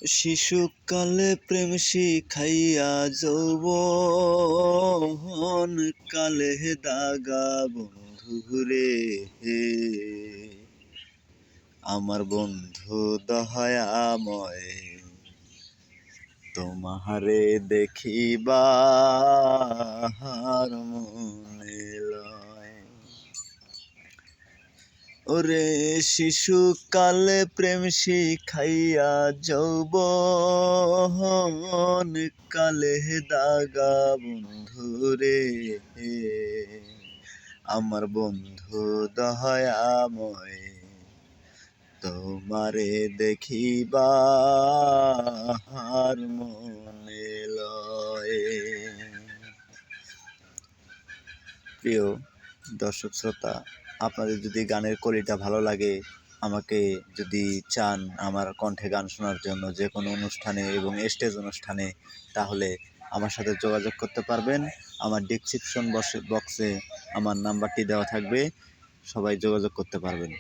শিশুকালে প্রেম শিখাইয়া যৌবন কালে দাগা বন্ধুরে, আমার বন্ধু দয়াময় তোমারে দেখিবার মনে লয়। ওরে শিশুকালে প্রেম শিখাইয়া যৌবন কালে দাগা বন্ধুরে, আমার বন্ধু দয়াময় তোমারে দেখিবার মনে লয়। প্রিয় দর্শক শ্রোতা, আপনাদের যদি গানের কলিটা ভালো লাগে, আমাকে যদি চান আমার কণ্ঠে গান শোনার জন্য যে কোনো অনুষ্ঠানে এবং স্টেজ অনুষ্ঠানে, তাহলে আমার সাথে যোগাযোগ করতে পারবেন। আমার ডেসক্রিপশন বক্সে আমার নাম্বারটি দেওয়া থাকবে, সবাই যোগাযোগ করতে পারবেন।